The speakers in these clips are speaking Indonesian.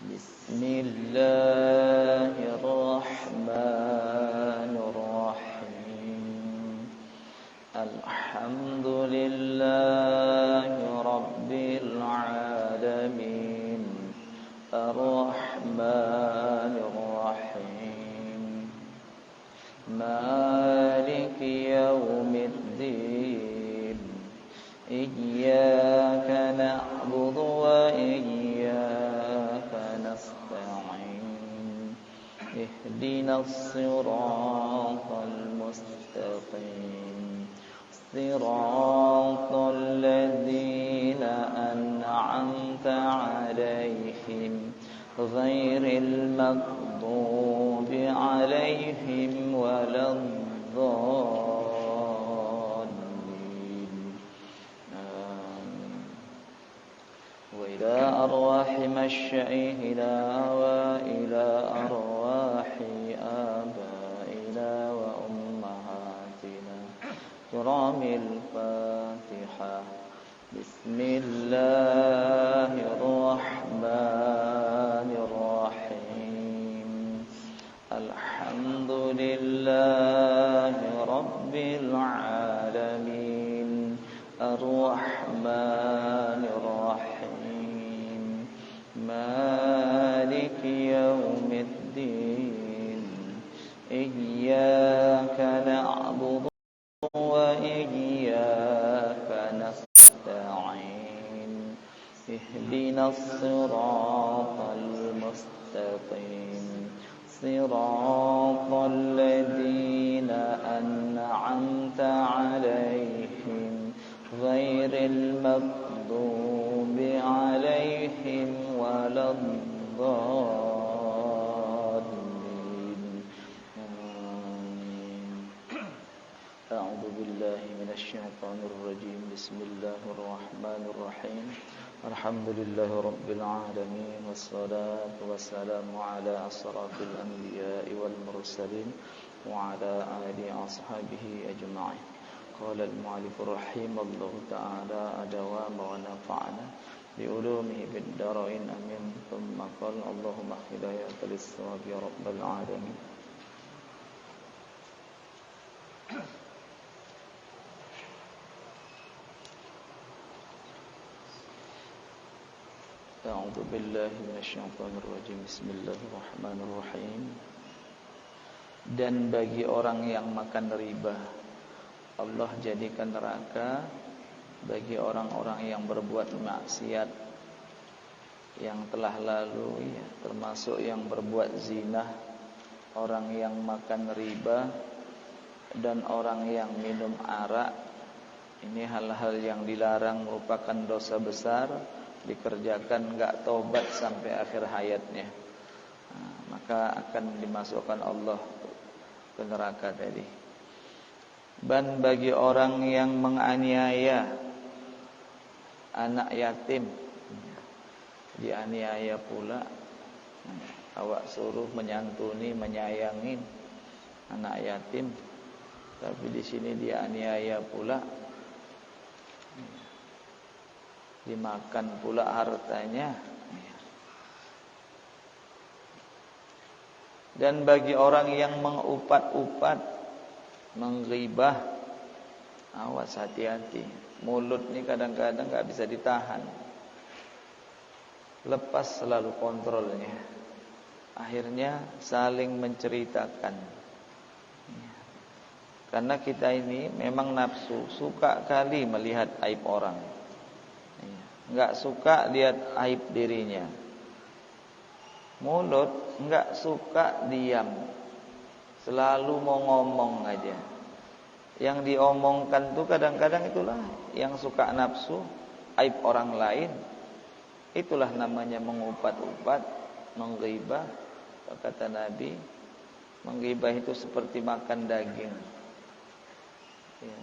Bismillahirrahmanirrahim. Alhamdulillahi rabbil alamin. Ar-Rahmanir Rahim. Maliki yaumiddin. Iyyaka na'budu wa iyyaka nasta'in. Ihdinas siratal mustaqim. Siratal ladzina an'amta 'alaihim ghairil maghdubi 'alaihim waladdallin. Wa ila arwahi masyaykhina wa ila arwahi abaina wa ummahatina kiramil Fatihah. Bismillahirrahmanirrahim. Alhamdulillahi rabbil alamin. Ar-Rahmanir Rahim. Maliki yaumiddin. Iyyaka na'budu wa iyyaka nasta'in. Ihdinas siratal mustaqim. Siratal ladzina an'amta 'alaihim ghairil maghdubi 'alaihim waladdallin. A'udzu billahi minasy syaithanir rajim. Bismillahir rahmanir rahim. Alhamdulillahi rabbil alamin. Wassalatu wassalamu ala asrafil anbiya'i wal mursalin wa ala alihi ashabihi ajma'in. Qala al-mu'allif rahimallahu ta'ala adawama wa nafa'ana bi ulumihi bid darain amin. Thumma qala Allahumma hidayatal lis-shawab ya rabbal alamin. A'udzu billahi minasyaitonir rajim. Bismillahirrahmanirrahim. Dan bagi orang yang makan riba, Allah jadikan neraka bagi orang-orang yang berbuat maksiat yang telah lalu, ya, termasuk yang berbuat zina, orang yang makan riba, dan orang yang minum arak. Ini hal-hal yang dilarang, merupakan dosa besar, dikerjakan enggak taubat sampai akhir hayatnya, maka akan dimasukkan Allah ke neraka tadi. Dan bagi orang yang menganiaya anak yatim, dianiaya pula, awak suruh menyantuni, menyayangi anak yatim, tapi di sini dianiaya pula, dimakan pula hartanya. Dan bagi orang yang mengupat-upat, menggibah, awas, hati-hati. Mulut ni kadang-kadang enggak bisa ditahan, lepas selalu kontrolnya. Akhirnya saling menceritakan. Karena kita ini memang nafsu, suka kali melihat aib orang, enggak suka lihat aib dirinya. Mulut enggak suka diam, selalu mau ngomong aja. Yang diomongkan tuh kadang-kadang itulah yang suka nafsu, aib orang lain. Itulah namanya mengupat-upat, menggibah. Kata Nabi, menggibah itu seperti makan daging, ya.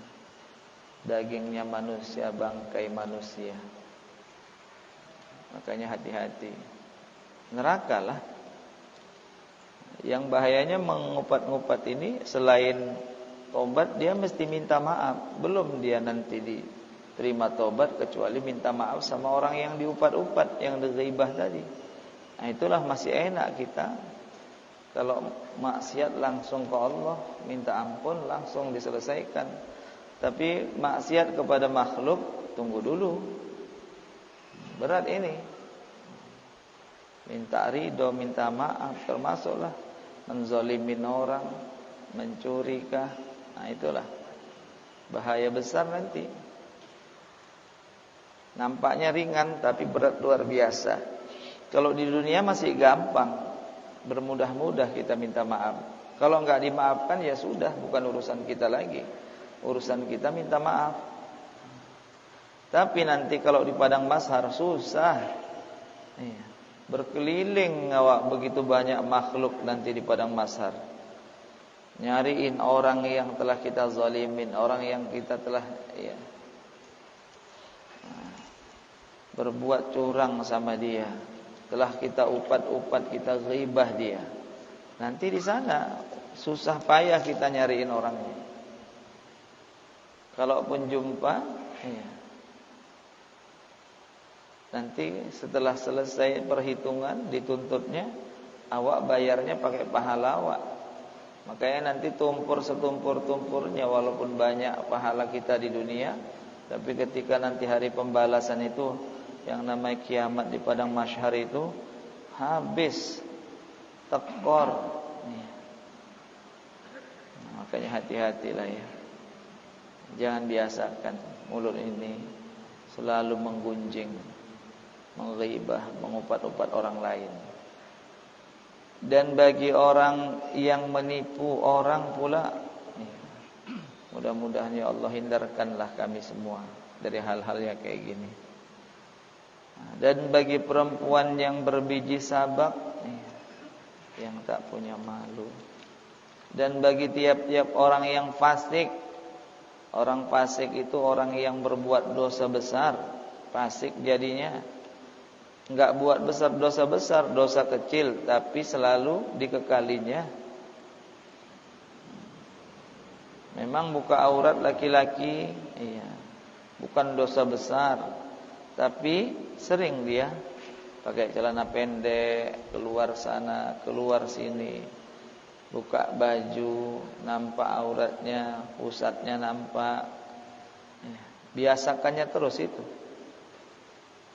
Dagingnya manusia, bangkai manusia. Makanya hati-hati. Neraka lah. Yang bahayanya mengupat-ngupat ini, selain tobat dia mesti minta maaf. Belum dia nanti diterima tobat kecuali minta maaf sama orang yang diupat-upat, yang dighaibah tadi. Nah, itulah masih enak kita. Kalau maksiat langsung ke Allah, minta ampun langsung diselesaikan. Tapi maksiat kepada makhluk, tunggu dulu. Berat ini. Minta ridho, minta maaf, termasuklah menzalimin orang, mencurikah. Nah, itulah bahaya besar nanti. Nampaknya ringan tapi berat luar biasa. Kalau di dunia masih gampang, bermudah-mudah kita minta maaf. Kalau enggak dimaafkan ya sudah, bukan urusan kita lagi. Urusan kita minta maaf. Tapi nanti kalau di padang mahsyar susah. Iya. Berkeliling awak begitu banyak makhluk nanti di padang mahsyar. Nyariin orang yang telah kita zalimin, orang yang kita telah berbuat curang sama dia, telah kita upat-upat, kita ghibah dia. Nanti di sana susah payah kita nyariin orangnya. Kalaupun jumpa, nanti setelah selesai perhitungan dituntutnya, awak bayarnya pakai pahala awak. Makanya nanti tumpur setumpur-tumpurnya, walaupun banyak pahala kita di dunia, tapi ketika nanti hari pembalasan itu, yang namanya kiamat di padang mahsyar itu, habis tekor. Makanya hati-hatilah ya. Jangan biasakan mulut ini selalu menggunjing, menghibah, mengupat-upat orang lain. Dan bagi orang yang menipu orang pula, mudah-mudahan ya Allah hindarkanlah kami semua dari hal-hal yang kayak gini. Dan bagi perempuan yang berbiji sabak, yang tak punya malu. Dan bagi tiap-tiap orang yang fasik, orang fasik itu orang yang berbuat dosa besar. Fasik jadinya enggak buat besar dosa besar, dosa kecil, tapi selalu dikekalinya. Memang buka aurat laki-laki, bukan dosa besar, tapi sering dia pakai celana pendek, keluar sana, keluar sini, buka baju, nampak auratnya, pusatnya nampak. Biasakannya terus itu.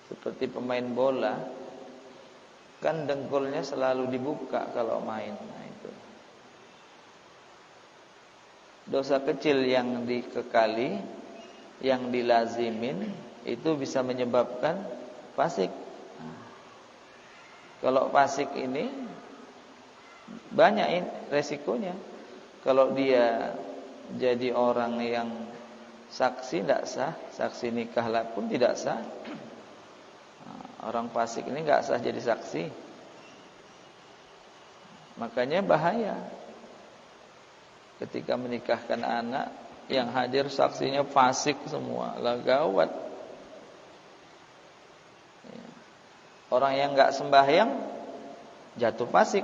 Seperti pemain bola, kan dengkulnya selalu dibuka kalau main. Nah, itu dosa kecil yang dikekali, yang dilazimin, itu bisa menyebabkan fasik. Kalau fasik ini banyak resikonya. Kalau dia jadi orang yang saksi tidak sah, saksi nikah pun tidak sah. Orang fasik ini enggak sah jadi saksi. Makanya bahaya. Ketika menikahkan anak, yang hadir saksinya fasik semua, lah gawat. Orang yang enggak sembahyang jatuh fasik.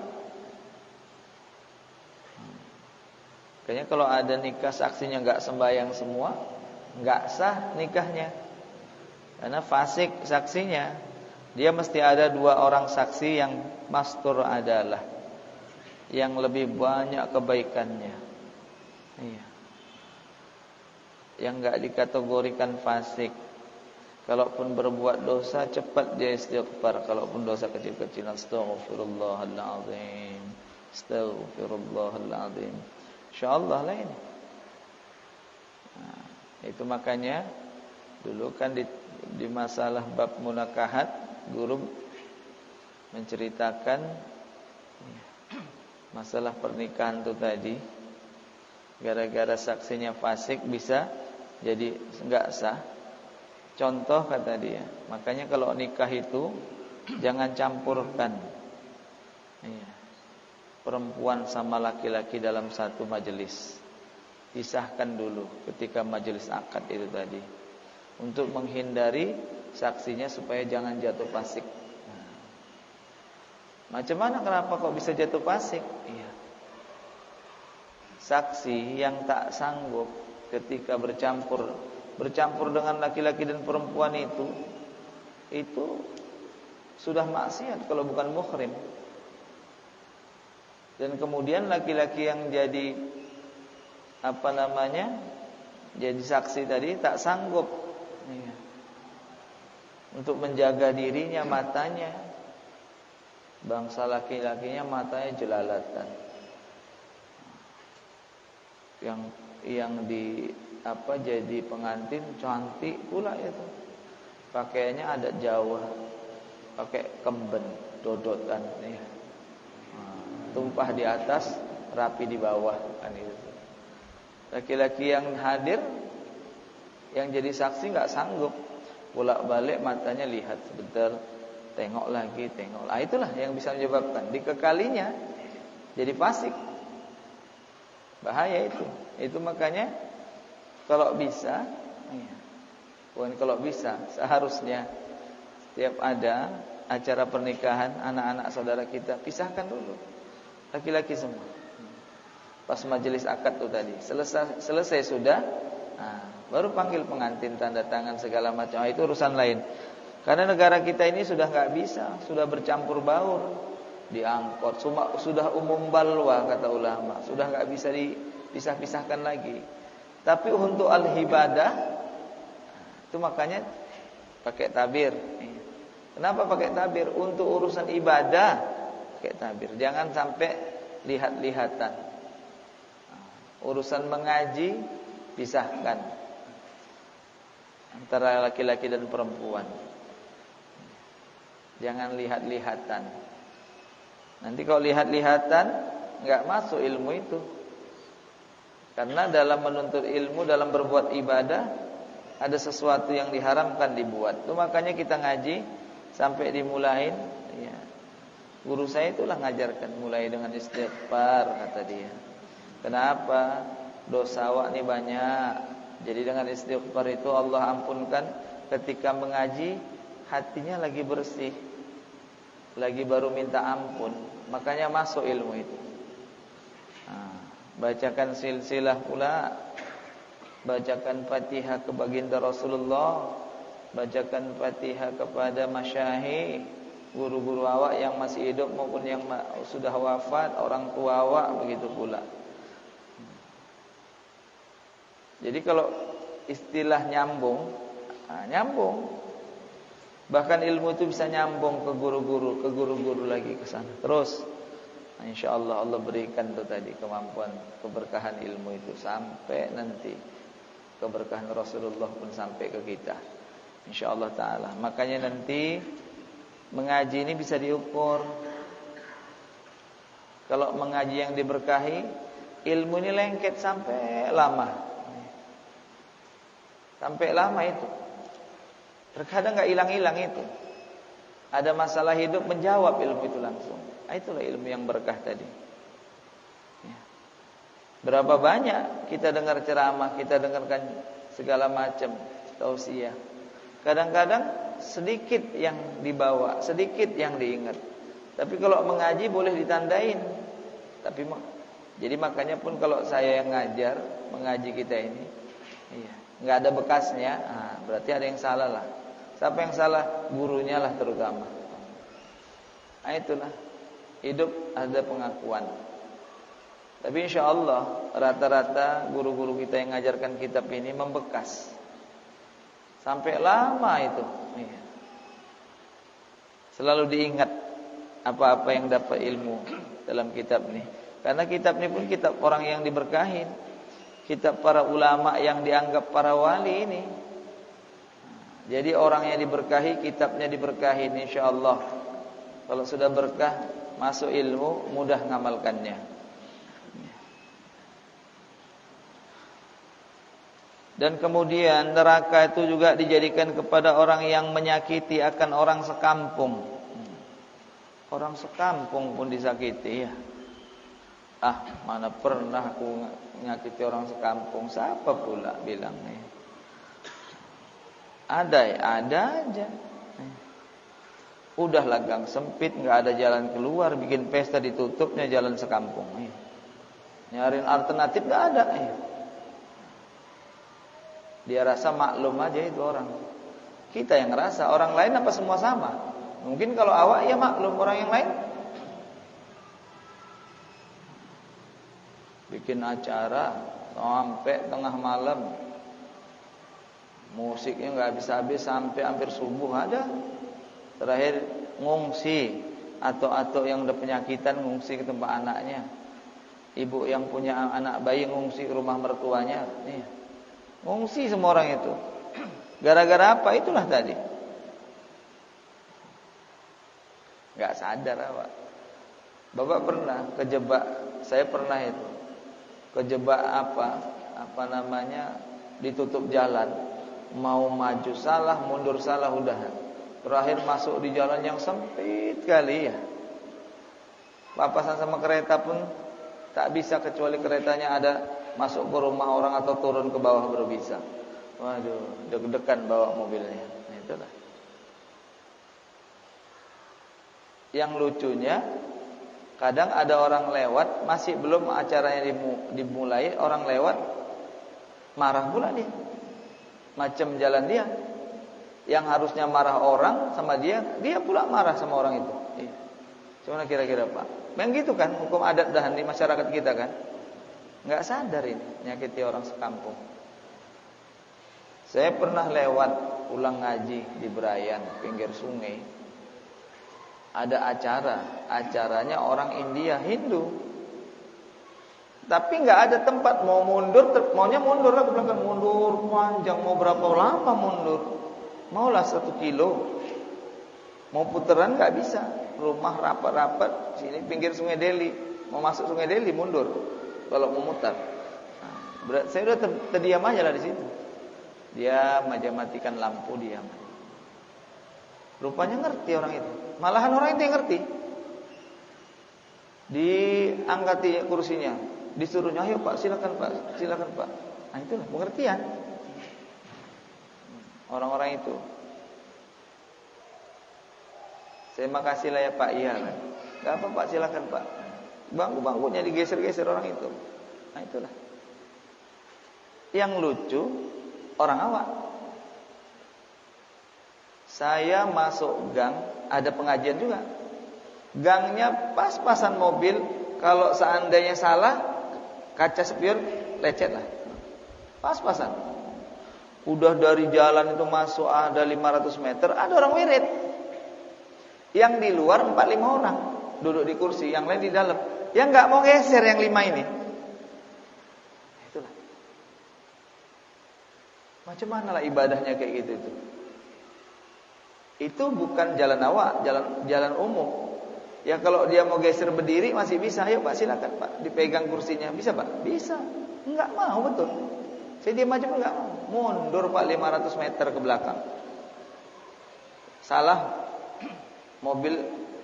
Makanya kalau ada nikah saksinya enggak sembahyang semua, enggak sah nikahnya. Karena fasik saksinya. Dia mesti ada 2 orang saksi yang mastur adalah, yang lebih banyak kebaikannya. Yang enggak dikategorikan fasik. Kalaupun berbuat dosa cepat dia istighfar. Kalaupun dosa kecil-kecil, astaghfirullahaladzim, astaghfirullahaladzim. InsyaAllah lah ini. Nah, itu makanya dulu kan di masalah bab munakahat, guru menceritakan masalah pernikahan itu tadi. Gara-gara saksinya fasik bisa jadi enggak sah. Contoh kata dia, makanya kalau nikah itu jangan campurkan perempuan sama laki-laki dalam satu majelis. Pisahkan dulu ketika majelis akad itu tadi, untuk menghindari saksinya supaya jangan jatuh fasik. Macam mana, kenapa kok bisa jatuh fasik? Saksi yang tak sanggup ketika bercampur dengan laki-laki dan perempuan itu sudah maksiat kalau bukan muhrim. Dan kemudian laki-laki yang jadi jadi saksi tadi tak sanggup untuk menjaga dirinya, matanya. Bangsa laki-lakinya matanya jelalatan. Yang jadi pengantin cantik pula itu. Pakaiannya adat Jawa, pakai kemben, dodotan nih. Tumpah di atas, rapi di bawah kan itu. Laki-laki yang hadir, yang jadi saksi nggak sanggup, bolak-balik matanya lihat sebentar, tengok lagi, tengok. Itulah yang bisa menyebabkan dikekalinya jadi fasik. Bahaya itu. Itu makanya kalau bisa, seharusnya setiap ada acara pernikahan anak-anak saudara kita, pisahkan dulu. Laki-laki semua. Pas majelis akad itu tadi, selesai sudah, baru panggil pengantin, tanda tangan segala macam. Itu urusan lain. Karena negara kita ini sudah nggak bisa, sudah bercampur baur, diangkut, sudah umum balwa kata ulama, sudah nggak bisa dipisah-pisahkan lagi. Tapi untuk al-ibadah itu makanya pakai tabir. Kenapa pakai tabir? Untuk urusan ibadah pakai tabir. Jangan sampai lihat-lihatan. Urusan mengaji pisahkan antara laki-laki dan perempuan. Jangan lihat-lihatan. Nanti kalau lihat-lihatan enggak masuk ilmu itu. Karena dalam menuntut ilmu, dalam berbuat ibadah, ada sesuatu yang diharamkan dibuat. Itu makanya kita ngaji sampai dimulain, ya. Guru saya itulah ngajarkan, mulai dengan istighfar kata dia. Kenapa? Dosa awak ini banyak. Jadi dengan istighfar itu Allah ampunkan. Ketika mengaji, hatinya lagi bersih, lagi baru minta ampun, makanya masuk ilmu itu. Bacakan silsilah pula, bacakan Fatihah ke baginda Rasulullah, bacakan Fatihah kepada masyayikh, guru-guru awak yang masih hidup maupun yang sudah wafat, orang tua awak, begitu pula. Jadi kalau istilah nyambung, nyambung. Bahkan ilmu itu bisa nyambung ke guru-guru lagi ke sana. Terus, insyaallah Allah berikan itu tadi kemampuan, keberkahan ilmu itu sampai nanti keberkahan Rasulullah pun sampai ke kita. Insyaallah taala. Makanya nanti mengaji ini bisa diukur. Kalau mengaji yang diberkahi, ilmu ini lengket sampai lama. Sampai lama itu. Terkadang enggak hilang-hilang itu. Ada masalah hidup, menjawab ilmu itu langsung. Itulah ilmu yang berkah tadi. Ya. Berapa banyak kita dengar ceramah, kita dengarkan segala macam tausiah. Kadang-kadang sedikit yang dibawa, sedikit yang diingat. Tapi kalau mengaji boleh ditandain. Jadi makanya pun kalau saya yang ngajar, mengaji kita ini, nggak ada bekasnya, berarti ada yang salah lah. Siapa yang salah? Gurunya lah terutama. Itulah. Hidup ada pengakuan. Tapi insya Allah rata-rata guru-guru kita yang ngajarkan kitab ini membekas sampai lama itu. Selalu diingat apa-apa yang dapat ilmu dalam kitab ini. Karena kitab ini pun kitab orang yang diberkahin, kitab para ulama yang dianggap para wali ini. Jadi orang yang diberkahi, kitabnya diberkahin insya Allah. Kalau sudah berkah, masuk ilmu, mudah ngamalkannya. Dan kemudian neraka itu juga dijadikan kepada orang yang menyakiti akan orang sekampung. Orang sekampung pun disakiti ya. Mana pernah aku menyakiti orang sekampung. Siapa pula bilangnya? Ada aja. Udahlah gang sempit, nggak ada jalan keluar, bikin pesta ditutupnya jalan sekampung. Nyariin alternatif nggak ada. Dia rasa maklum aja itu orang. Kita yang ngerasa, orang lain apa semua sama? Mungkin kalau awak ya maklum, orang yang lain bikin acara sampai tengah malam, musiknya nggak habis-habis sampai hampir subuh ada. Terakhir ngungsi, atau yang udah penyakitan ngungsi ke tempat anaknya. Ibu yang punya anak bayi ngungsi ke rumah mertuanya. Nih, ngungsi semua orang itu. Gara-gara apa? Itulah tadi. Nggak sadar apa. Bapak pernah kejebak, saya pernah itu kejebak apa namanya, ditutup jalan, mau maju salah, mundur salah, udah terakhir masuk di jalan yang sempit kali ya. Papasan sama kereta pun tak bisa, kecuali keretanya ada masuk ke rumah orang atau turun ke bawah baru bisa. Waduh, deg-degan bawa mobilnya. Nah, itulah. Yang lucunya, kadang ada orang lewat, masih belum acaranya dimulai, orang lewat marah pula dia. Macam jalan dia. Yang harusnya marah orang sama dia pula marah sama orang itu. Iya. Cuma kira-kira Pak, memang gitu kan hukum adat dan di masyarakat kita kan. Enggak sadar ini nyakiti orang sekampung. Saya pernah lewat pulang ngaji di Berayan, pinggir sungai. Ada acaranya orang India, Hindu. Tapi nggak ada tempat, mau mundur, maunya mundur, aku bilang kan mundur panjang, mau berapa lama mundur? Maulah 1 kilo. Mau puteran nggak bisa. Rumah rapat-rapat sini pinggir Sungai Deli. Mau masuk Sungai Deli mundur. Kalau mau mutar. Nah, saya udah terdiam aja lah di situ. Diam aja, matikan lampu, diam. Rupanya ngerti orang itu. Malahan orang itu yang ngerti. Diangkati kursinya, disuruhnya, ayo Pak, silakan Pak, silakan Pak. Nah, itulah pengertian orang-orang itu. Saya makasih lah ya Pak, iya kan. Gak apa Pak, silakan Pak. Bangku-bangkunya digeser-geser orang itu. Nah, itulah. Yang lucu orang awak. Saya masuk gang, ada pengajian juga. Gangnya pas-pasan mobil, kalau seandainya salah, kaca spion lecet lah. Pas-pasan. Udah dari jalan itu masuk ada 500 meter, ada orang wirid. Yang di luar 4-5 orang duduk di kursi, yang lain di dalam. Yang nggak mau geser yang 5 ini. Itulah. Macam mana lah ibadahnya kayak gitu itu? Itu bukan jalan awak, jalan umum. Ya kalau dia mau geser berdiri masih bisa. Ayo Pak, silakan Pak, dipegang kursinya. Bisa Pak? Bisa. Enggak mau, betul. Saya diam aja enggak mau. Mundur Pak 500 meter ke belakang. Salah mobil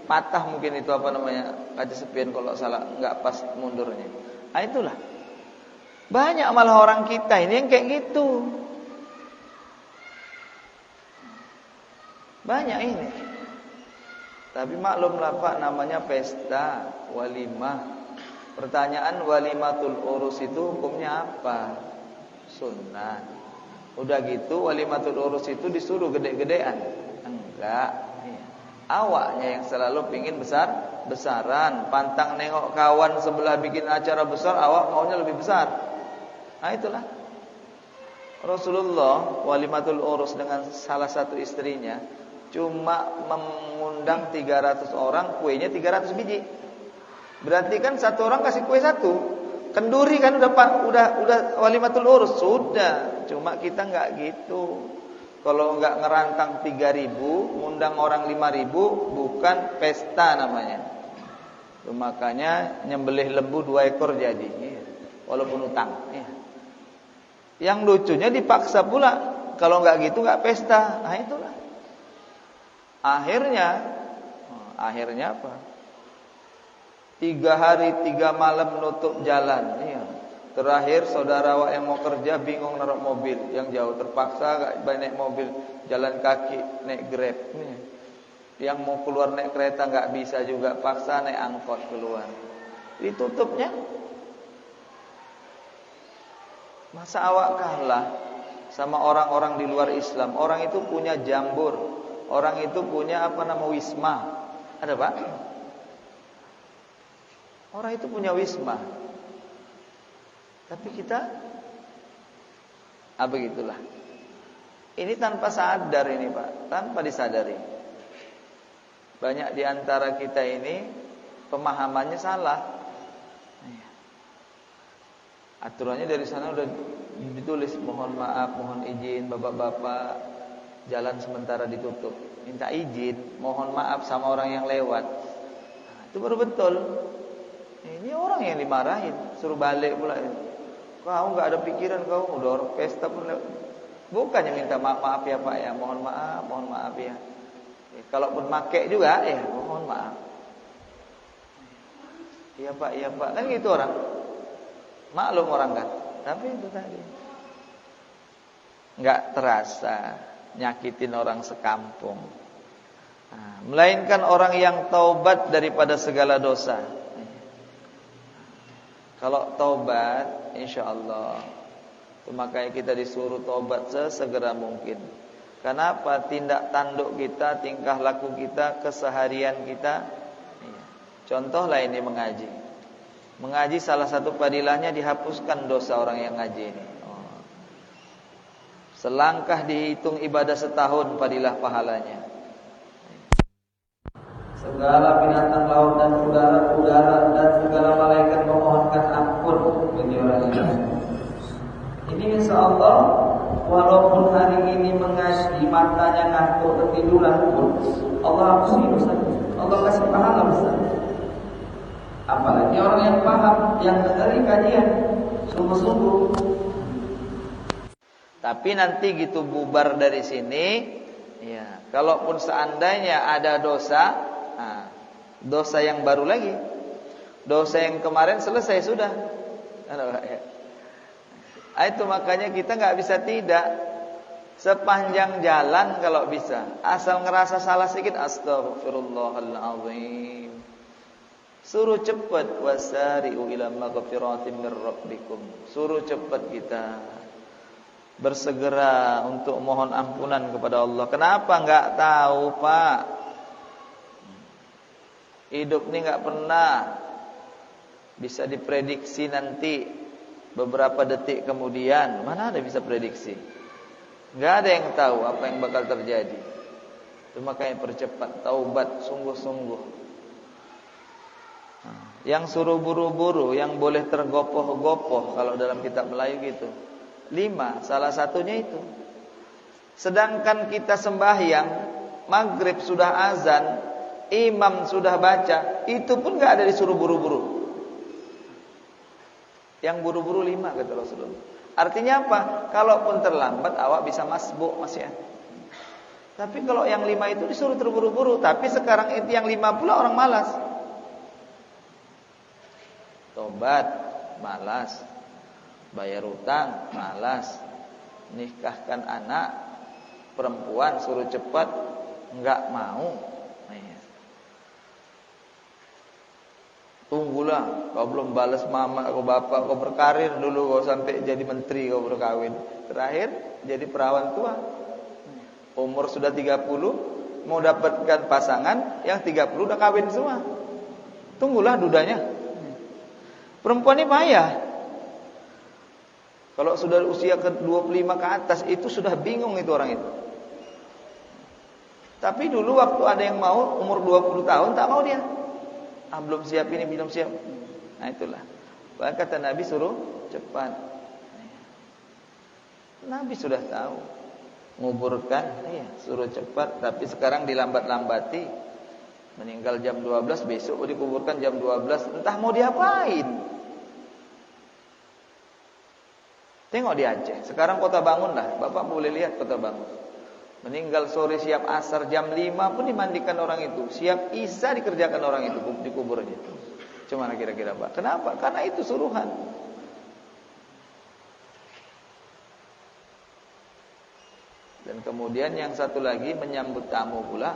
patah mungkin itu apa namanya, kaca spion kalau salah enggak pas mundurnya. Nah, itulah. Banyak malah orang kita ini yang kayak gitu. Banyak ini. Tapi maklumlah Pak, namanya pesta, walimah. Pertanyaan, walimatul urus itu hukumnya apa? Sunnah. Udah gitu walimatul urus itu disuruh gede-gedean? Enggak. Awaknya yang selalu pingin besar-besaran, pantang nengok kawan sebelah bikin acara besar, awak maunya lebih besar. Nah, itulah. Rasulullah walimatul urus dengan salah satu istrinya cuma mengundang 300 orang, kuenya 300 biji. Berarti kan satu orang kasih kue 1. Kenduri kan udah walimatul urus sudah. Cuma kita enggak gitu. Kalau enggak ngerantang 3.000, ngundang orang 5.000, bukan pesta namanya. Itu makanya nyembelih lembu 2 ekor jadi, walaupun utang. Yang lucunya dipaksa pula. Kalau enggak gitu enggak pesta. Nah, itulah. Akhirnya apa? 3 hari 3 malam menutup jalan. Iya. Terakhir saudara awak yang mau kerja bingung naruh mobil yang jauh, terpaksa gak naik mobil, jalan kaki, naik Grab. Yang mau keluar naik kereta gak bisa juga, paksa naik angkot keluar. Ditutupnya. Masa awak kalah sama orang-orang di luar Islam? Orang itu punya jambur, orang itu punya wisma. Ada Pak? Orang itu punya wisma. Tapi kita begitulah. Ini tanpa sadar ini Pak, tanpa disadari. Banyak di antara kita ini pemahamannya salah. Aturannya dari sana udah ditulis, mohon maaf, mohon izin bapak-bapak, jalan sementara ditutup. Minta izin, mohon maaf sama orang yang lewat. Itu baru betul. Ini orang yang dimarahin, suruh balik pula. Kau nggak ada pikiran, kau udah orang pesta pun lewat. Bukannya minta maaf ya Pak ya, mohon maaf ya. Kalaupun make juga ya mohon maaf. Iya Pak, kan gitu orang. Maklum orang kan. Tapi itu tadi nggak terasa nyakitin orang sekampung. Melainkan orang yang taubat daripada segala dosa. Kalau taubat, insyaallah, makanya kita disuruh taubat sesegera mungkin. Kenapa? Tindak tanduk kita, tingkah laku kita, keseharian kita. Contohlah ini mengaji. Mengaji salah satu padilahnya dihapuskan dosa orang yang ngaji ini. Selangkah dihitung ibadah setahun padilah pahalanya. Segala binatang laut dan udara dan segala malaikat memohonkan ampun bagi orang yang ini. Insyaallah, walaupun hari ini mengaji matanya ngantuk ketiduran pun Allah hapusi dosa. Allah kasih pahala besar. Apalagi orang yang paham, yang dengerin kajian sungguh-sungguh. Tapi nanti gitu bubar dari sini, ya, kalaupun seandainya ada dosa, dosa yang baru lagi, dosa yang kemarin selesai sudah. Itu makanya kita nggak bisa tidak sepanjang jalan kalau bisa, asal ngerasa salah sedikit, astaghfirullahaladzim. Suruh cepat, wasari'u ila maghfiratin mir rabbikum. Suruh cepat kita bersegera untuk mohon ampunan kepada Allah. Kenapa nggak tahu Pak? Hidup ini nggak pernah bisa diprediksi nanti beberapa detik kemudian. Mana ada bisa prediksi? Nggak ada yang tahu apa yang bakal terjadi. Itu makanya percepat taubat sungguh-sungguh. Yang suruh buru-buru, yang boleh tergopoh-gopoh kalau dalam kitab Melayu gitu. 5, salah satunya itu. Sedangkan kita sembahyang, maghrib sudah azan, imam sudah baca, itu pun gak ada disuruh buru-buru. Yang buru-buru 5 kata Rasulullah. Artinya apa? Kalaupun terlambat awak bisa masbuk Mas ya. Tapi kalau yang 5 itu disuruh terburu-buru. Tapi sekarang itu yang 5 pula orang malas. Tobat, malas. Bayar utang, malas. Nikahkan anak perempuan suruh cepat, enggak mau. Tunggulah, kau belum balas mama, kau bapak, kau berkarir dulu, kau sampai jadi menteri, kau berkawin. Terakhir jadi perawan tua. Umur sudah 30, mau dapatkan pasangan, yang 30 udah kawin semua. Tunggulah dudanya. Perempuan ini payah. Kalau sudah usia ke 25 ke atas, itu sudah bingung itu orang itu. Tapi dulu waktu ada yang mau umur 20 tahun, tak mau dia. Belum siap ini, belum siap. Nah itulah. Bahkan kata Nabi suruh cepat. Nabi sudah tahu. Nguburkan, suruh cepat. Tapi sekarang dilambat-lambati. Meninggal jam 12, besok dikuburkan jam 12. Entah mau diapain. Tengok di Aceh. Sekarang Kota Bangun lah. Bapak boleh lihat Kota Bangun. Meninggal sore siap asar jam 5 pun dimandikan orang itu. Siap isya dikerjakan orang itu di kuburnya. Cuma kira-kira Pak. Kenapa? Karena itu suruhan. Dan kemudian yang satu lagi menyambut tamu pula.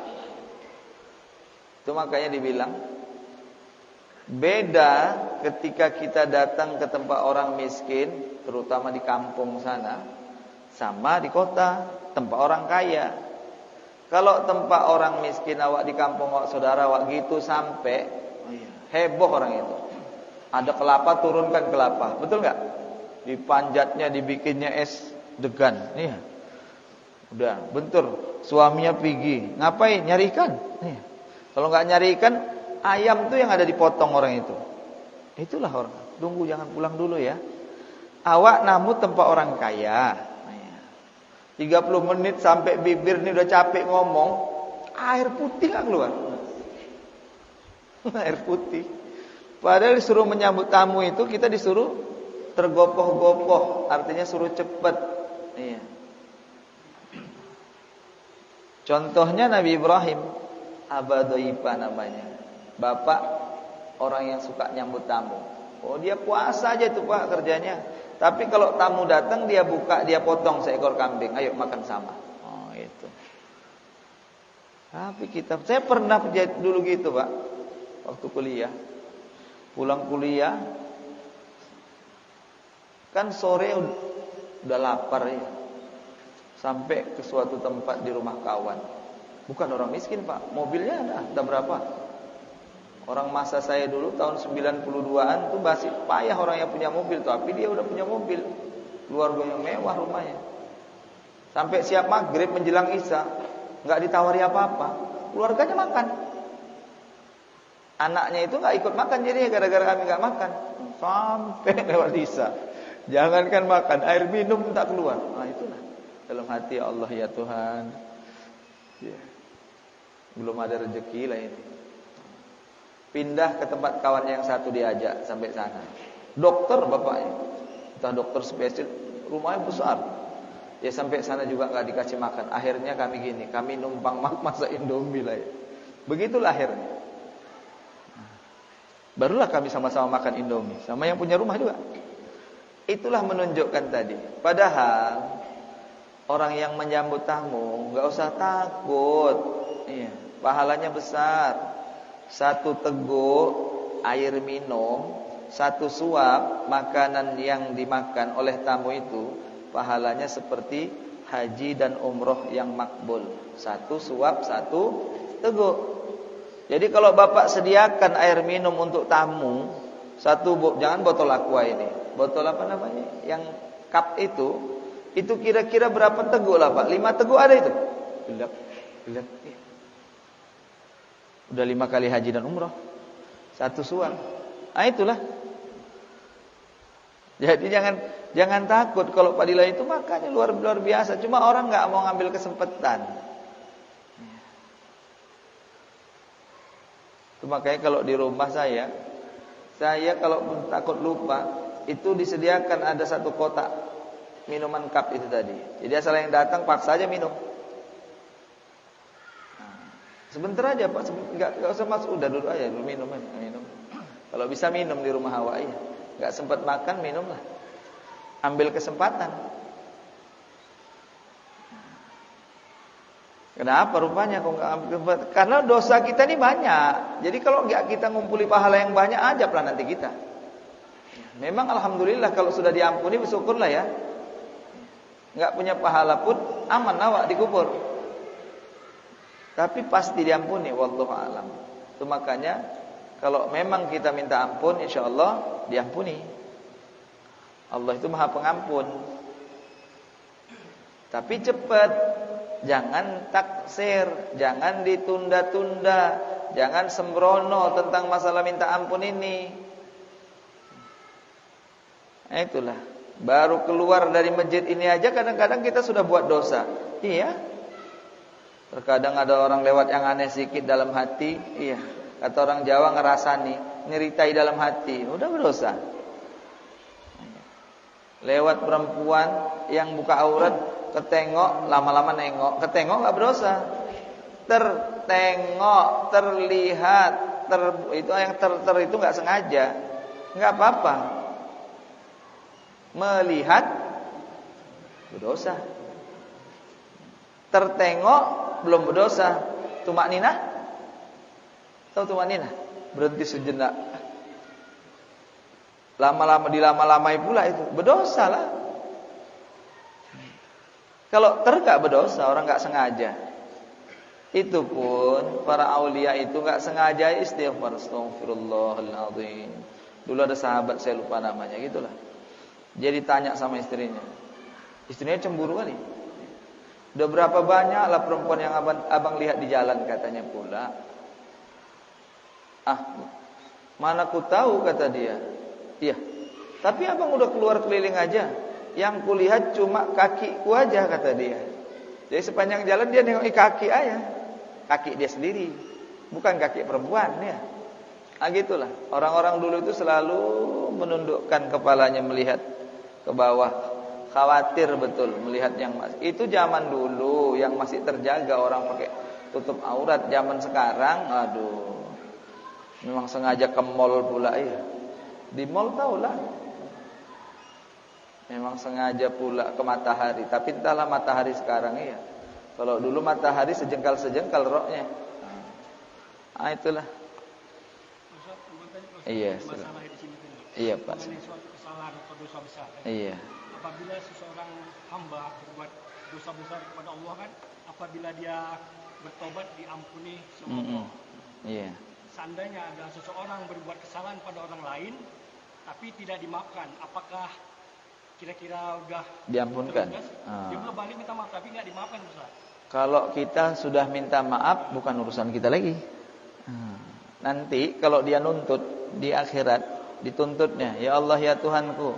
Itu makanya dibilang beda ketika kita datang ke tempat orang miskin, terutama di kampung sana, sama di kota, tempat orang kaya. Kalau tempat orang miskin awak di kampung awak saudara awak gitu sampai heboh orang itu. Ada kelapa, turunkan kelapa. Betul enggak? Dipanjatnya, dibikinnya es degan. Iya. Udah, bentur. Suaminya pergi. Ngapain? Nyari ikan. Iya. Kalau enggak nyari ikan, ayam tuh yang ada dipotong orang itu. Itulah orang. Tunggu, jangan pulang dulu ya. Awak namu tempat orang kaya. 30 menit sampai bibir nih udah capek ngomong, air putih nggak keluar. Air putih. Padahal disuruh menyambut tamu itu kita disuruh tergopoh-gopoh, artinya suruh cepet. Iya. Contohnya Nabi Ibrahim, Aba Doipa namanya, bapak orang yang suka nyambut tamu. Oh dia puasa aja tuh Pak kerjanya. Tapi kalau tamu datang dia buka, dia potong seekor kambing. Ayo makan sama. Oh itu. Tapi saya pernah dulu gitu Pak. Waktu kuliah. Pulang kuliah. Kan sore udah lapar ya. Sampai ke suatu tempat di rumah kawan. Bukan orang miskin Pak. Mobilnya ada berapa? Orang masa saya dulu tahun 92-an tuh masih payah orang yang punya mobil, tapi dia udah punya mobil. Keluarga yang mewah rumahnya. Sampai siap maghrib menjelang isya, enggak ditawari apa-apa. Keluarganya makan. Anaknya itu enggak ikut makan jadi gara-gara kami enggak makan. Sampai lewat isya. Jangankan makan, air minum tak keluar. Nah itulah. Dalam hati Allah ya Tuhan. Ya. Belum ada rezeki lah ini. Pindah ke tempat kawan yang satu diajak sampai sana. Dokter bapaknya, entah dokter spesial, rumahnya besar. Ya sampai sana juga nggak dikasih makan. Akhirnya kami gini, kami numpang masak Indomie lah. Ya. Begitulah akhirnya. Barulah kami sama-sama makan Indomie, sama yang punya rumah juga. Itulah menunjukkan tadi. Padahal orang yang menyambut tamu nggak usah takut. Iya, pahalanya besar. Satu teguk air minum, satu suap makanan yang dimakan oleh tamu itu pahalanya seperti haji dan umroh yang makbul. Satu suap, satu teguk. Jadi kalau bapak sediakan air minum untuk tamu, jangan botol aqua ini, botol apa namanya, yang cup itu kira-kira berapa teguk lah Pak? 5 teguk ada itu. Gelap. Udah 5 kali haji dan umroh, satu suap. Nah itulah. Jadi jangan takut kalau padilah itu makannya luar biasa. Cuma orang nggak mau ngambil kesempatan. Itu makanya kalau di rumah saya kalau takut lupa, itu disediakan ada satu kotak minuman cup itu tadi. Jadi asal yang datang paksa aja minum. Sebentar aja Pak, enggak usah masuk, udah duduk aja, minum. Kalau bisa minum di rumah awak ya. Enggak sempat makan, minumlah. Ambil kesempatan. Kenapa rupanya kok enggak ambil kesempatan? Karena dosa kita ini banyak. Jadi kalau enggak kita ngumpuli pahala yang banyak, ajablah nanti kita. Memang alhamdulillah kalau sudah diampuni bersyukurlah ya. Enggak punya pahala pun aman awak dikubur. Tapi pasti diampuni, wallahu a'lam. Itu makanya kalau memang kita minta ampun, insyaallah diampuni. Allah itu Maha Pengampun. Tapi cepat, jangan taksir, jangan ditunda-tunda, jangan sembrono tentang masalah minta ampun ini. Nah, itulah. Baru keluar dari masjid ini aja kadang-kadang kita sudah buat dosa. Iya. Terkadang ada orang lewat yang aneh sedikit dalam hati, iya. Kata orang Jawa ngerasani, nyeritai dalam hati, udah berdosa. Lewat perempuan yang buka aurat, ketengok, lama-lama nengok, ketengok nggak berdosa. Tertengok, terlihat, itu yang itu nggak sengaja, nggak apa-apa. Melihat berdosa. Tertengok belum berdosa. Tumak ninah? Tahu tumak ninah? Berhenti sejenak. Dilama-lamai pula itu. Berdosa lah. Kalau gak berdosa, orang gak sengaja. Itu pun para aulia itu enggak sengaja istighfar, astagfirullahaladzim. Dulu ada sahabat saya lupa namanya gitulah. Dia ditanya sama istrinya. Istrinya cemburu kali. Udah berapa banyak lah perempuan yang abang lihat di jalan katanya pula. Mana ku tahu kata dia. Iya. Tapi abang udah keluar keliling aja. Yang kulihat cuma kakiku aja kata dia. Jadi sepanjang jalan dia nengok kaki aja. Kaki dia sendiri, bukan kaki perempuan ya. Gitulah. Orang-orang dulu itu selalu menundukkan kepalanya melihat ke bawah. Khawatir betul melihat yang itu zaman dulu yang masih terjaga orang pakai tutup aurat. Zaman sekarang aduh. Memang sengaja ke mall pula ya. Di mall tahulah. Memang sengaja pula ke matahari. Tapi entahlah matahari sekarang ya. Kalau dulu matahari sejengkal-sejengkal roknya. Itulah. Iya, iya Pak. Kesalahan atau dosa besar. Iya. Apabila seseorang hamba berbuat dosa besar kepada Allah kan, apabila dia bertobat diampuni sama Allah. Iya. Seandainya ada seseorang berbuat kesalahan pada orang lain, tapi tidak dimaafkan, apakah kira-kira udah diampunkan? Dia belum balik minta maaf tapi nggak dimaafkan Ustaz. Kalau kita sudah minta maaf bukan urusan kita lagi. Nanti kalau dia nuntut di akhirat, dituntutnya, ya Allah ya Tuhanku,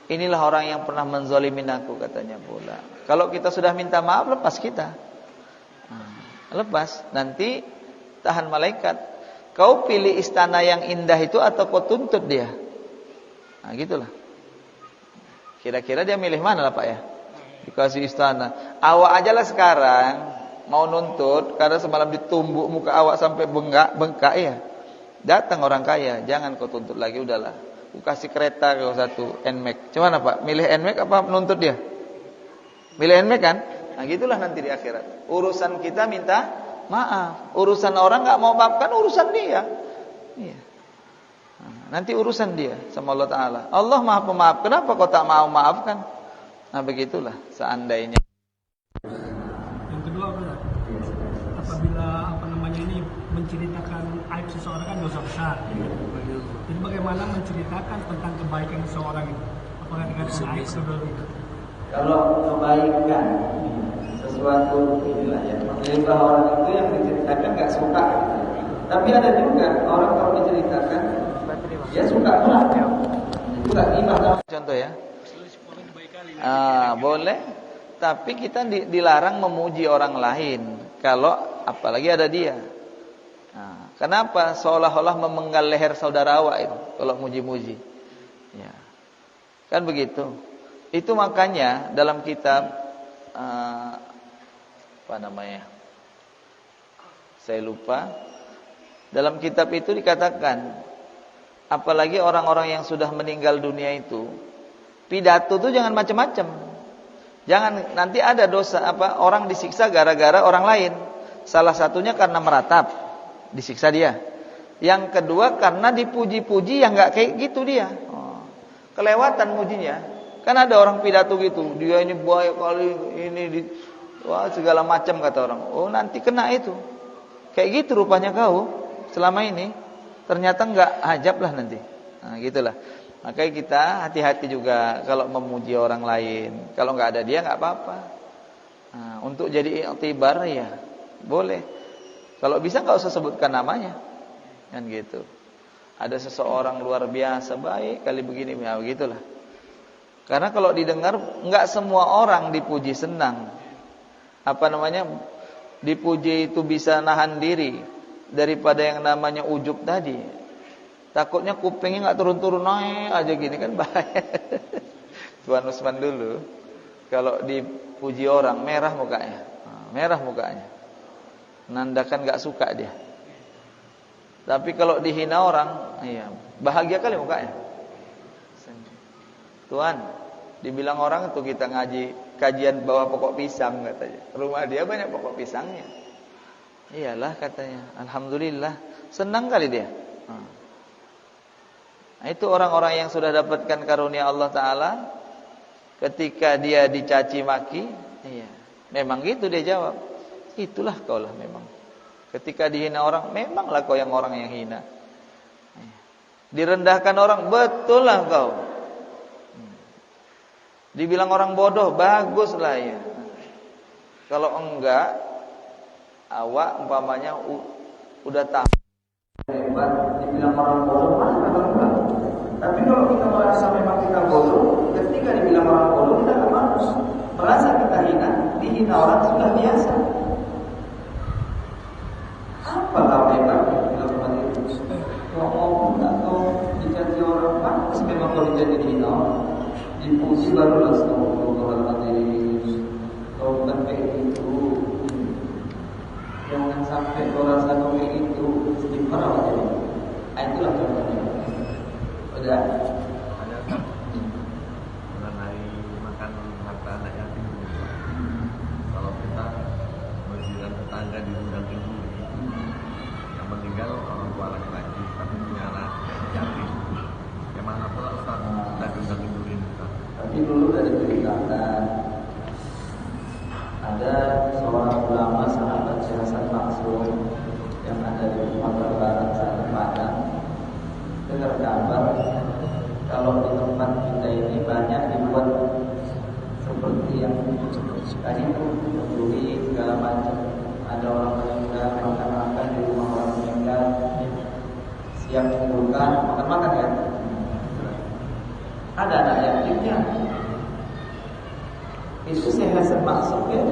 inilah orang yang pernah menzalimin aku katanya pula. Kalau kita sudah minta maaf, lepas kita. Lepas, nanti tahan malaikat. Kau pilih istana yang indah itu atau kau tuntut dia? Gitulah. Kira-kira dia milih mana lah Pak ya? Dikasih istana. Awak aja lah sekarang mau nuntut karena semalam ditumbuk muka awak sampai bengkak ya. Datang orang kaya, jangan kau tuntut lagi, udahlah. Ku kasih kereta kau satu NMAX. Cuman apa? Milih NMAX apa menuntut dia? Milih NMAX kan? Gitulah nanti di akhirat. Urusan kita minta maaf. Urusan orang enggak mau maafkan urusan dia. Iya. Nanti urusan dia sama Allah Ta'ala. Allah Maha Pemaaf. Kenapa kau tak mau maafkan? Begitulah seandainya. Yang kedua benar. Apabila ini menceritakan aib seseorang kan dosa besar. Jadi bagaimana menceritakan tentang kebaikan seseorang itu? Apakah dikatakan aib atau dosa itu? Kalau kebaikan sesuatu inilah ya. Maksudnya orang itu yang diceritakan enggak suka. Tapi ada juga orang kalau diceritakan ya suka pula. Itu enggak gibah. Contoh ya. Boleh. Tapi kita dilarang memuji orang lain kalau apalagi ada dia. Kenapa seolah-olah memenggal leher saudara awak itu kalau muji-muji? Ya. Kan begitu. Itu makanya dalam kitab saya lupa. Dalam kitab itu dikatakan apalagi orang-orang yang sudah meninggal dunia itu, pidato tuh jangan macam-macam. Jangan nanti ada dosa orang disiksa gara-gara orang lain. Salah satunya karena meratap, disiksa dia. Yang kedua karena dipuji-puji yang enggak kayak gitu dia. Kelewatan mujinya. Kan ada orang pidato gitu, dia ini baik kali, segala macam kata orang. Nanti kena itu. Kayak gitu rupanya kau selama ini. Ternyata enggak ajab lah nanti. Gitulah. Makanya kita hati-hati juga kalau memuji orang lain. Kalau enggak ada dia enggak apa-apa. Untuk jadi iktibar ya boleh. Kalau bisa enggak usah sebutkan namanya. Kan gitu. Ada seseorang luar biasa baik kali begini, ya begitulah. Karena kalau didengar enggak semua orang dipuji senang. Dipuji itu bisa nahan diri daripada yang namanya ujub tadi. Takutnya kupingnya enggak turun-turun naik aja gini kan bahaya. Tuan Usman dulu kalau dipuji orang merah mukanya. Merah mukanya. Nandakan enggak suka dia. Tapi kalau dihina orang, bahagia kali mukanya. Tuan, dibilang orang itu kita ngaji kajian bawa pokok pisang katanya. Rumah dia banyak pokok pisangnya. Iyalah katanya. Alhamdulillah, senang kali dia. Itu orang-orang yang sudah dapatkan karunia Allah Ta'ala. Ketika dia dicaci maki, memang gitu dia jawab. itulah kau lah memang. Ketika dihina orang, memanglah kau yang orang yang hina. Direndahkan orang, betul lah kau. Dibilang orang bodoh, baguslah ya. Kalau enggak, awak umpamanya udah tahu hebat, dibilang orang bodoh, mana enggak. Tapi kalau kita merasa memang kita bodoh, ketika dibilang orang bodoh, kita enggak malu. Merasa kita hina, dihina orang sudah biasa. Apa kau hebat? Bilang seperti itu. Ngomong atau dicaci orang, pantas memang kalau dicaci dihina orang. Dipuji barulah astagfirullahaladzim. Kau bukan kayak gitu. Jangan sampai kau rasa kau kayak gitu. Istighfar aja. Itulah contohnya. Udah. Ada mengenai makan harta anak yatim. Kalau kita berjiran tetangga di undang kenduri, yang meninggal orang tua laki-laki, tapi punya anak yatim. Yang mana pula Ustaz kita diundang kenduri. Tapi dulu dari ceritakan ada seorang ulama sahabat Syekh Hasan Maksum yang ada di Sumatera Barat sana Padang. Dengar kabar kalau di tempat kita ini banyak dibuat seperti yang tadi itu mencuri segala macam. Ada orang meninggal makan-makan di rumah orang meninggal, siap mengumpulkan makan-makan ya. Ada anak yatimnya. Itu saya rasa maksudnya.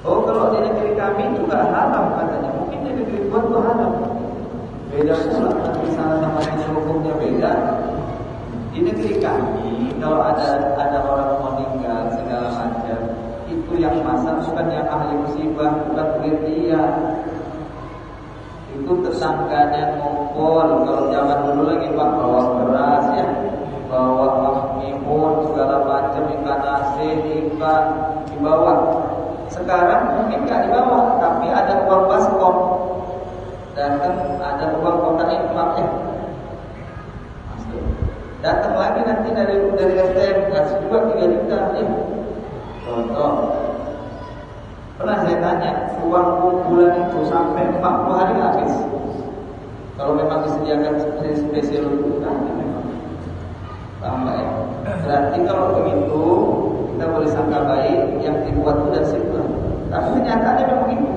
Oh, kalau di negeri kami itu gak haram katanya. Mungkin di negeri buat itu haram. Beda pula. Di sana namanya hukumnya beda. Di negeri kami kalau ada orang meninggal segala macam, itu yang masak bukan yang ahli musibah, bukan duit dia. Itu tetangganya ngumpul. Kalau zaman dulu lagi Pak bawa beras ya, bawa mihun segala macam, ikan asin, ikan dibawa. Sekarang mungkin nggak dibawa, tapi ada uang baskom. Datang ada uang kotak infak ya. Datang lagi nanti dari STM kasih juga 3 juta ya. Contoh. Pernah saya tanya, uang bulan itu sampai 40 hari habis. Kalau memang disediakan spesial untuk memang. Paham ya? Berarti kalau begitu kita boleh sangka baik yang dibuat itu dan situ. Tapi kenyataannya memang itu.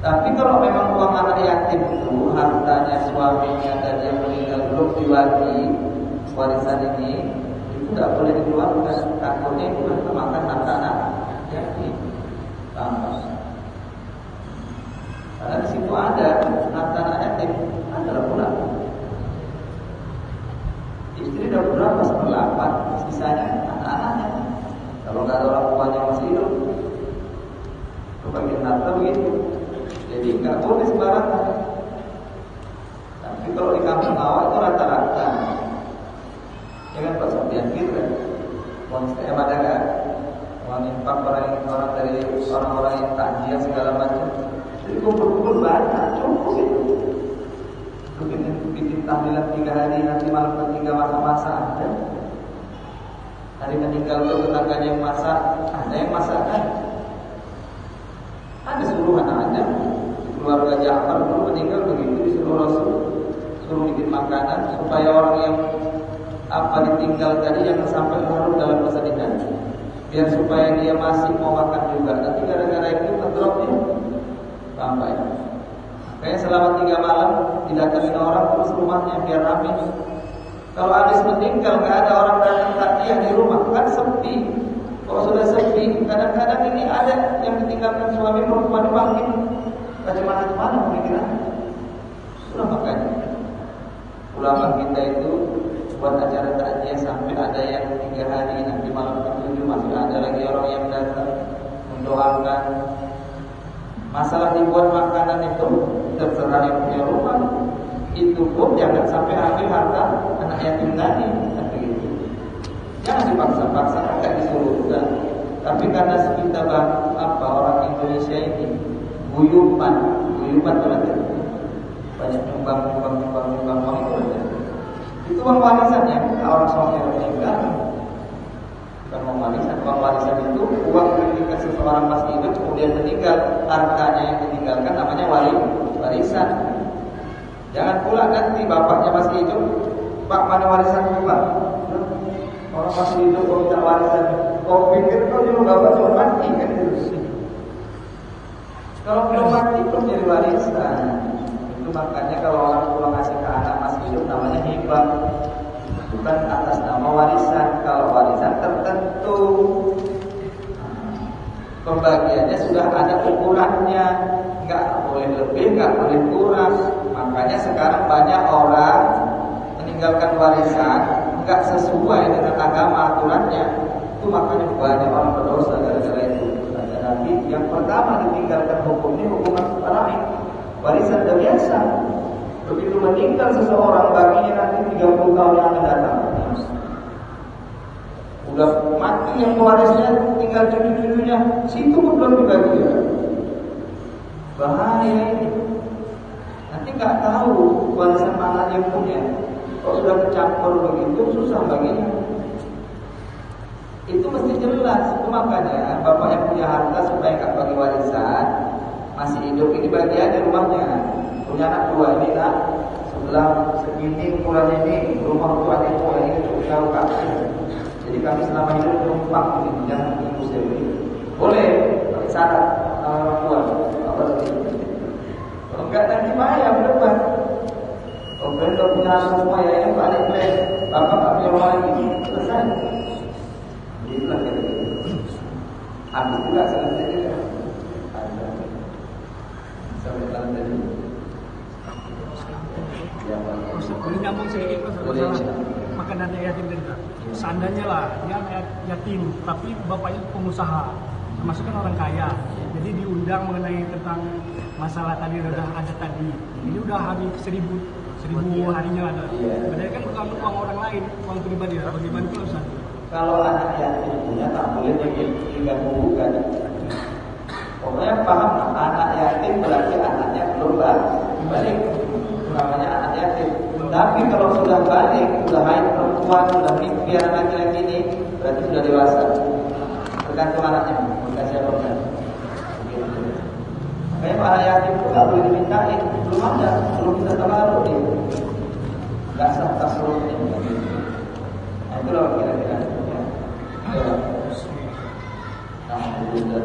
Tapi kalau memang uang anak yatim itu hartanya suaminya dan yang meninggal belum diwati warisan ini, itu tidak boleh dikeluarkan. Takutnya itu makan harta anak yatim. Paham? Karena di situ ada harta anak yatim, ada pula. Istri dah berapa? 1/8, sisanya anak-anaknya. Kalau nggak ada orang tuanya masih hidup, kebagian harta begitu. Jadi nggak boleh sembarangan. Tapi kalau di kampung awal itu rata-rata, ya kan Pak Sofian kira, uang STM ada nggak? Uang infak orang dari orang-orang yang takjiah segala macam. Jadi kumpul-kumpul banyak, cukup itu. Bikin tahlilan 3 hari, nanti malam ketiga masa-masa ada. Hari meninggal itu tetangganya yang masak, ada yang masakan. Ada 10 anak-anak. Keluarga Ja'far dulu meninggal begitu, disuruh Rasul suruh bikin makanan supaya orang yang ditinggal tadi jangan sampai larut dalam kesedihan. Biar supaya dia masih mau makan juga. Nanti gara-gara itu ngedropnya. Paham ya? Kayak selama 3 malam didatangin orang terus rumahnya biar ramai. Kalau habis meninggal nggak ada orang datang takziah di rumah kan sepi. Kalau sudah sepi, kadang-kadang ini ada yang ditinggalkan suami perempuan dipanggil. Bagaimana pemikiran? Sudah makanya ulama kita itu buat acara takziah sampai ada yang 3 hari, nanti malam ke-7 masih ada lagi orang yang datang mendoakan. Masalah dibuat makanan itu terserah yang punya rumah. Itu pun jangan sampai ambil harta anak yatim tadi. Begitu. Jangan dipaksa-paksa, enggak disuruh juga. Tapi karena kita orang Indonesia ini guyuban itu ada. Banyak nyumbang uang itu ada. Itu uang warisan ya, orang soleh meninggal. bukan uang warisan. Uang warisan itu uang ketika seseorang masih hidup kemudian meninggal, hartanya yang ditinggalkan namanya warisan. Jangan pula nanti bapaknya masih hidup, Pak mana warisan Pak? Orang masih hidup kok minta warisan. Kau pikir kau dulu bapak cuma mati kan itu? Kalau belum mati belum jadi warisan. Itu makanya kalau orang tua ngasih ke anak masih hidup namanya hibah, bukan atas nama warisan. Kalau warisan tertentu pembagiannya sudah ada ukurannya, nggak boleh lebih, nggak boleh kurang. Makanya sekarang banyak orang meninggalkan warisan nggak sesuai dengan agama aturannya. Itu makanya banyak orang berdosa gara-gara itu. Kata Nabi, yang pertama ditinggalkan hukumnya hukuman faraid. Warisan sudah biasa. Begitu meninggal seseorang baginya nanti 30 tahun yang akan datang. Udah mati yang pewarisnya tinggal cucu-cucunya, situ pun belum dibagi. Bahaya ini. Nanti nggak tahu warisan mana yang punya. Kalau sudah kecampur begitu susah baginya. Itu mesti jelas. Itu makanya bapak yang punya harta supaya nggak bagi warisan, masih hidup ini bagian di rumahnya. Punya anak dua ini nak, sebelah segini ukurannya ini rumah tua ini cukup jauh kaki. Jadi kami selama hidup numpang ini jangan diusir ini. Boleh pakai syarat orang tua apa seperti. Kalau enggak nanti bahaya berdebat. Kalau udah punya semua ya ini balik plan, bapak nggak punya rumah lagi, selesai. Itulah kira-kira. Habis juga selesai juga. Ada. Sampai tadi. Ya, boleh nyambung sedikit Mas, masalah makanan yatim tadi. Seandainya lah dia anak yatim, tapi bapaknya pengusaha, termasuk kan orang kaya. Jadi diundang mengenai tentang masalah tadi udah ada tadi. Ini udah habis 1000 harinya ada. Padahal kan bukan uang orang lain, uang pribadi. Bagaimana itu Ustaz? Kalau anak yatim punya tak boleh digabungkan. Pokoknya paham, anak yatim berarti anaknya belum balik. Namanya anak yatim. Tapi kalau sudah balik, sudah haid perempuan, sudah mikir anak laki-laki ini, berarti sudah dewasa. Tergantung anaknya, bukan siapa kan. Makanya anak yatim itu nggak boleh dimintain, belum ada, belum bisa tabaruk dia. Nggak sah tasarrufnya. Nah itu loh kira-kira. Alhamdulillah.